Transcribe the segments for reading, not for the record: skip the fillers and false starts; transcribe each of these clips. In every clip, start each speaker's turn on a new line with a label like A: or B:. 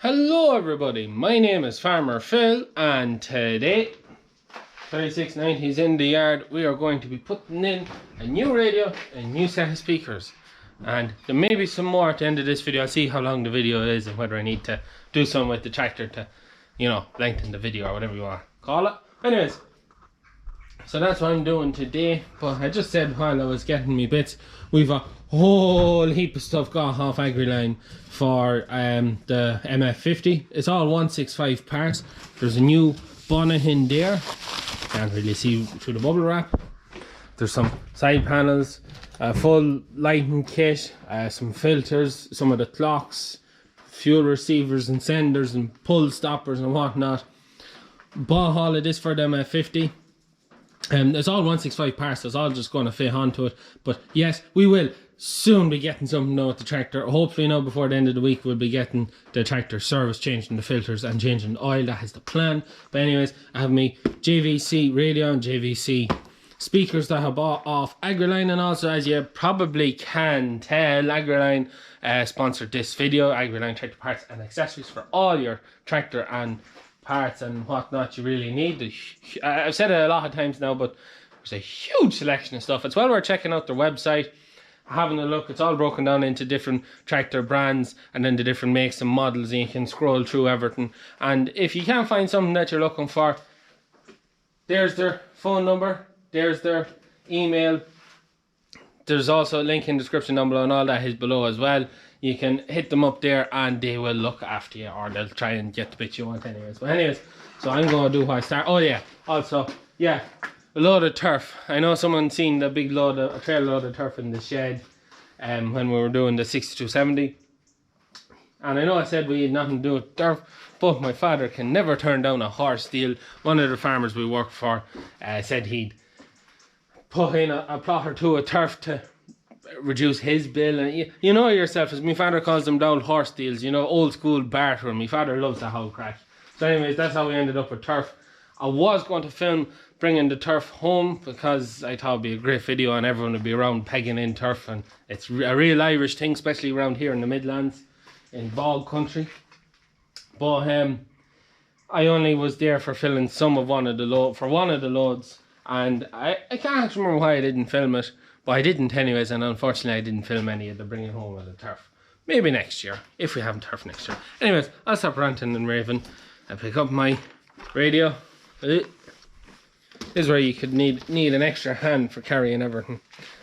A: Hello everybody, my name is Farmer Phil and today 3690 is in the yard. We are going to be putting in a new radio and a new set of speakers, and there may be some more at the end of this video. I'll see how long the video is and whether I need to do something with the tractor to, you know, lengthen the video or whatever you want to call it. Anyways, so that's what I'm doing today. But I just said while I was getting me bits, we've a whole heap of stuff got off agriline for the MF50. It's all 165 parts. There's a new bonnet in there, can't really see through the bubble wrap. There's some side panels, a full lighting kit, some filters, some of the clocks, fuel receivers and senders and pull stoppers and whatnot. Bought all of this for the MF50. It's all 165 parts, so it's all just going to fit onto it. But yes, we will soon be getting something now with the tractor. Hopefully now before the end of the week we'll be getting the tractor service, changing the filters and changing the oil. That is the plan. But anyways, I have my JVC radio and JVC speakers that I bought off Agriline, and also, as you probably can tell, Agriline sponsored this video. Agriline tractor parts and accessories for all your tractor and parts and whatnot you really need. I've said it a lot of times now, but there's a huge selection of stuff. It's well worth checking out their website, having a look. It's all broken down into different tractor brands and then the different makes and models, and you can scroll through everything. And if you can't find something that you're looking for, there's their phone number, there's their email, there's also a link in the description down below, and all that is below as well. You can hit them up there and they will look after you, or they'll try and get the bit you want anyways. But anyways, so I'm going to do what I start. Oh yeah, also, yeah, a load of turf. I know someone seen the big load of, a trailer load of turf in the shed when we were doing the 6270. And I know I said we had nothing to do with turf, but my father can never turn down a horse deal. One of the farmers we work for said he'd put in a plot or two of turf to reduce his bill. And you know yourself, as my father calls them, down horse deals, you know, old school barter. My father loves the whole crack. So anyways, that's how we ended up with turf. I was going to film bringing the turf home because I thought it'd be a great video and everyone would be around pegging in turf, and it's a real Irish thing, especially around here in the Midlands in bog country. But I only was there for filling some of one of the loads, and I can't remember why I didn't film it, but I didn't anyways, and unfortunately I didn't film any of the bringing home of the turf. Maybe next year, if we have turf next year. Anyways, I'll stop ranting and raving and pick up my radio. This is where you could need an extra hand for carrying everything,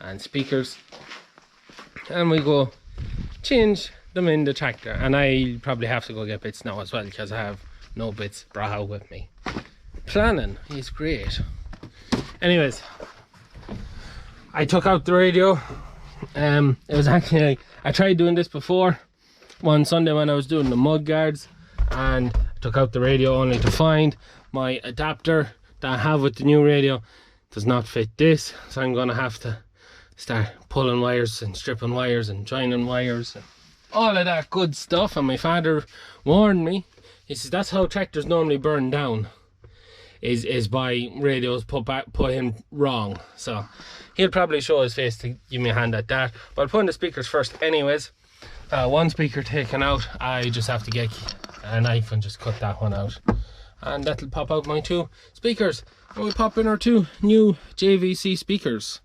A: and speakers, and we go change them in the tractor. And I probably have to go get bits now as well because I have no bits brought out with me. Planning is great. Anyways, I took out the radio. It was actually, I tried doing this before one Sunday when I was doing the mud guards, and I took out the radio only to find my adapter that I have with the new radio does not fit this, so I'm gonna have to start pulling wires and stripping wires and joining wires and all of that good stuff. And my father warned me. He says that's how tractors normally burn down, is by radios put in wrong. So he'll probably show his face to give me a hand at that, but I'll put in the speakers first anyways. One speaker taken out, I just have to get a knife and just cut that one out, and that'll pop out my two speakers, and we'll pop in our two new JVC speakers.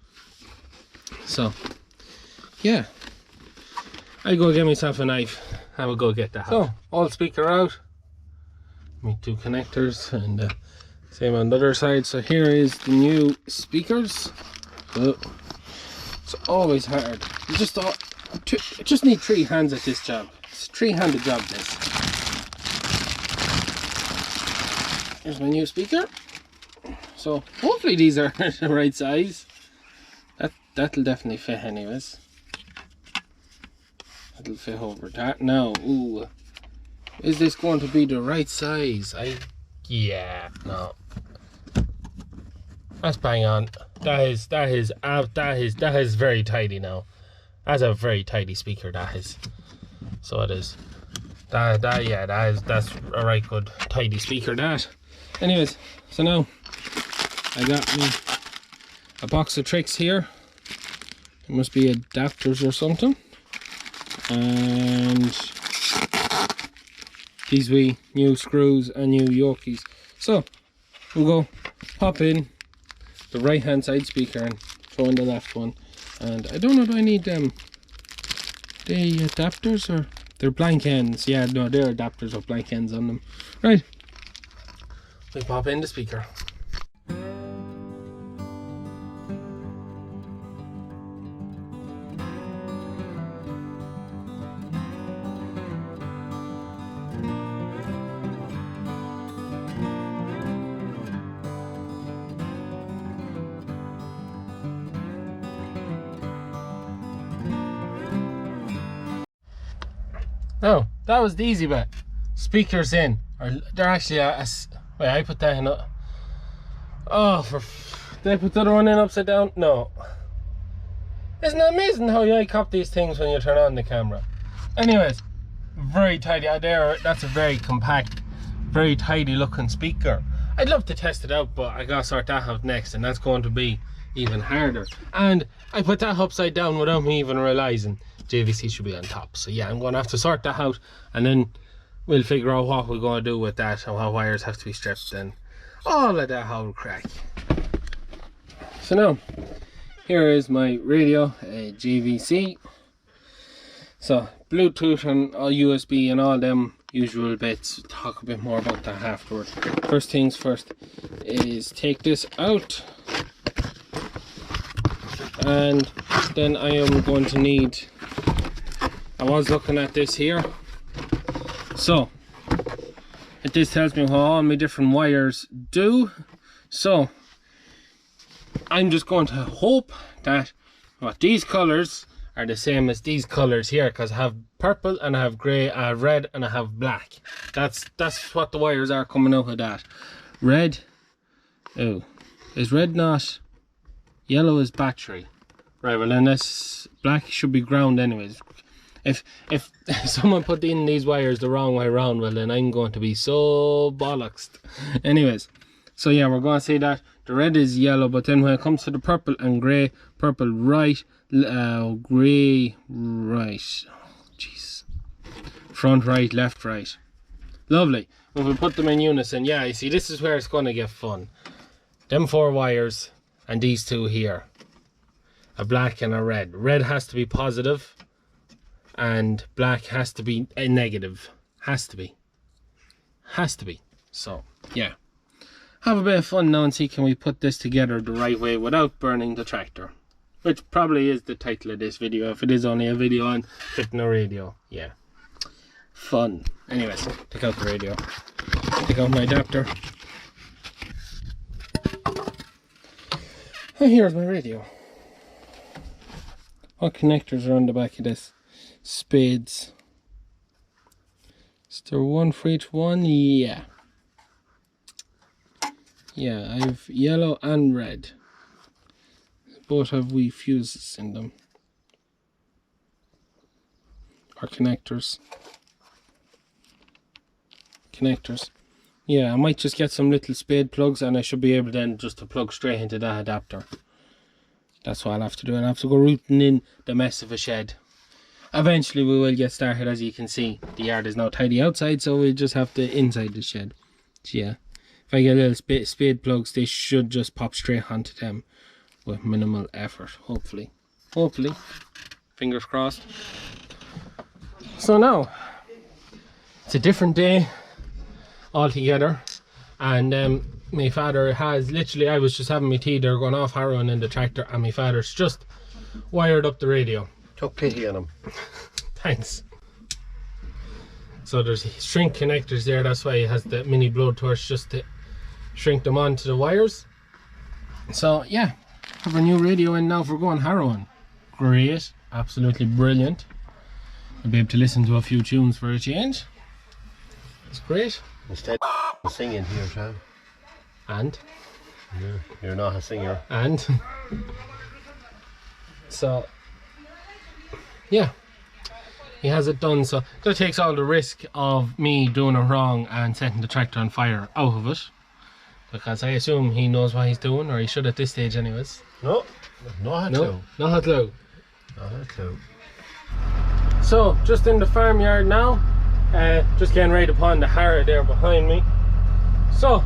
A: So yeah, I go get myself a knife and we'll go get that. So all speaker out, my two connectors, and same on the other side. So here is the new speakers. So it's always hard. You just need three hands at this job. It's a three-handed job, this. Here's my new speaker. So hopefully these are the right size. That'll definitely fit anyways. That'll fit over that. Now, ooh, is this going to be the right size? Yeah, no. That's bang on. That is very tidy now. That's a very tidy speaker, that is. So it is. That's a right good tidy speaker, that. Anyways, so now I got me a box of tricks here. It must be adapters or something. And these wee new screws and new yokies. So we'll go pop in the right hand side speaker and throw in the left one. And I don't know, do I need them? They adapters or they're blank ends? Yeah, no, they're adapters with blank ends on them. Right, we pop in the speaker. Oh, that was the easy bit. Speakers in, or they're actually wait, I put that in. Did I put the other one in upside down? No. Isn't it amazing how you cop these things when you turn on the camera? Anyways, very tidy out there. That's a very compact, very tidy looking speaker. I'd love to test it out, but I gotta sort that out next, and that's going to be even harder. And I put that upside down without me even realizing JVC should be on top. So yeah, I'm going to have to sort that out, and then we'll figure out what we're going to do with that and what wires have to be stripped and all of that whole crack. So now, here is my radio, a JVC. So Bluetooth and USB and all them usual bits. We'll talk a bit more about that afterwards. First things first is take this out, and then I am going to need, I was looking at this here, so this tells me what all my different wires do. So I'm just going to hope that what these colors are the same as these colors here, because I have purple and I have grey, I have red and I have black. That's what the wires are coming out of that. Red, oh, is red not? Yellow is battery. Right, well then this black should be ground anyways. If someone put in these wires the wrong way around, well then I'm going to be so bollocks. Anyways, so yeah, we're going to see that the red is yellow, but then when it comes to the purple and grey, purple right, grey right, jeez, front right, left right. Lovely. If we put them in unison, yeah, you see, this is where it's going to get fun. Them 4 wires and these 2 here, a black and a red. Red has to be positive and black has to be a negative. Has to be. So yeah, have a bit of fun now and see, can we put this together the right way without burning the tractor, which probably is the title of this video, if it is only a video on fitting a radio. Yeah, fun. Anyways, take out the radio, take out my adapter, and here's my radio. What connectors are on the back of this? Spades. Is there one for each one? Yeah, I have yellow and red. Both have wee fuses in them, or connectors. Yeah, I might just get some little spade plugs and I should be able then just to plug straight into that adapter. That's what I'll have to do, and I have to go rooting in the mess of a shed. Eventually we will get started. As you can see, the yard is now tidy outside, so we just have to inside the shed. So yeah, if I get little spade plugs, they should just pop straight onto them with minimal effort, hopefully. Fingers crossed. So now, it's a different day altogether, and my father has literally, I was just having my tea there, going off harrowing in the tractor, and my father's just wired up the radio.
B: Took pity on him.
A: Thanks. So there's shrink connectors there, that's why he has the mini blowtorch, just to shrink them onto the wires. So yeah, have a new radio in now for going harrowing. Great, absolutely brilliant. I'll be able to listen to a few tunes for a change. It's great.
B: Instead of singing here, Sam.
A: And?
B: Yeah, you're not a singer.
A: And? So yeah, he has it done, so that takes all the risk of me doing it wrong and setting the tractor on fire out of it, because I assume he knows what he's doing, or he should at this stage anyways.
B: No, not a clue.
A: Not a clue.
B: Not a clue.
A: So just in the farmyard now, Just getting right upon the Harrow there behind me. So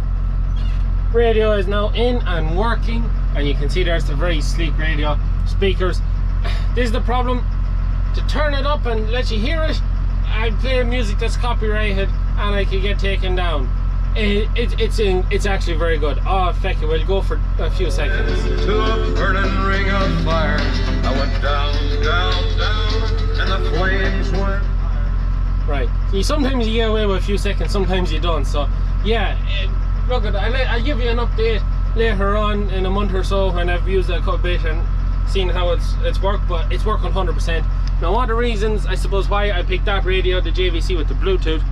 A: radio is now in and working, and you can see there's the very sleek radio speakers. This is the problem: to turn it up and let you hear it, I play music that's copyrighted and I could get taken down. It's actually very good. Oh, feck it, we'll go for a few seconds.
C: To a burning ring of fire, I went down, down, down, and the flames went.
A: Right. Sometimes you get away with a few seconds, sometimes you don't. So yeah, look, I'll give you an update later on in a month or so when I've used it a bit and seen how it's worked, but it's working 100%. Now, one of the reasons, I suppose, why I picked that radio, the JVC with the Bluetooth,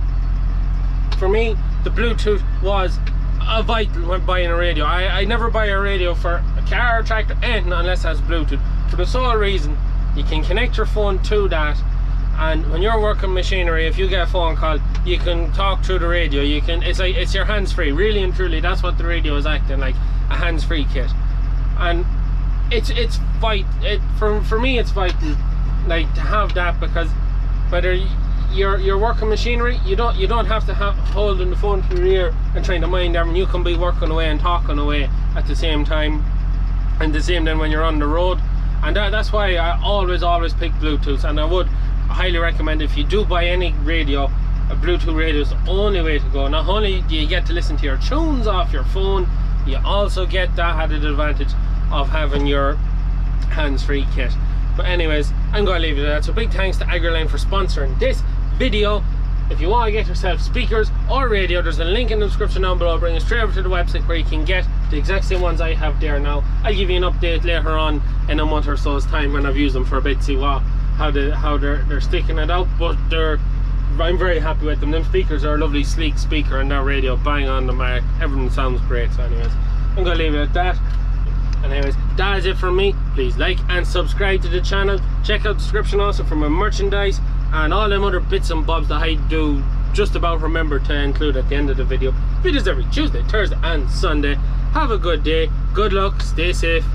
A: for me, the Bluetooth was a vital when buying a radio. I never buy a radio for a car or tractor, anything, unless it has Bluetooth, for the sole reason you can connect your phone to that, and when you're working machinery, if you get a phone call, you can talk through the radio. You can, it's your hands-free, really and truly. That's what the radio is acting like, a hands-free kit. And it's vital. For me, it's vital, like, to have that, because whether you're working machinery, you don't have to have holding the phone to your ear and trying to mind them. You can be working away and talking away at the same time, and the same then when you're on the road. And that's why I always pick Bluetooth. And I would highly recommend, if you do buy any radio, a Bluetooth radio is the only way to go. Not only do you get to listen to your tunes off your phone, you also get that added advantage of having your hands-free kit. But anyways, I'm going to leave it at that. So big thanks to Agriline for sponsoring this video. If you want to get yourself speakers or radio, there's a link in the description down below. Bring you straight over to the website where you can get the exact same ones I have there now. I'll give you an update later on in a month or so's time when I've used them for a bit, see how they're sticking it out. But I'm very happy with them. Them speakers are a lovely sleek speaker, and that radio bang on the mark. Everything sounds great. So anyways, I'm going to leave it at that. And anyways, that is it from me. Please like and subscribe to the channel. Check out the description also for my merchandise and all them other bits and bobs that I do just about remember to include at the end of the video. Videos every Tuesday, Thursday and Sunday. Have a good day, good luck, stay safe.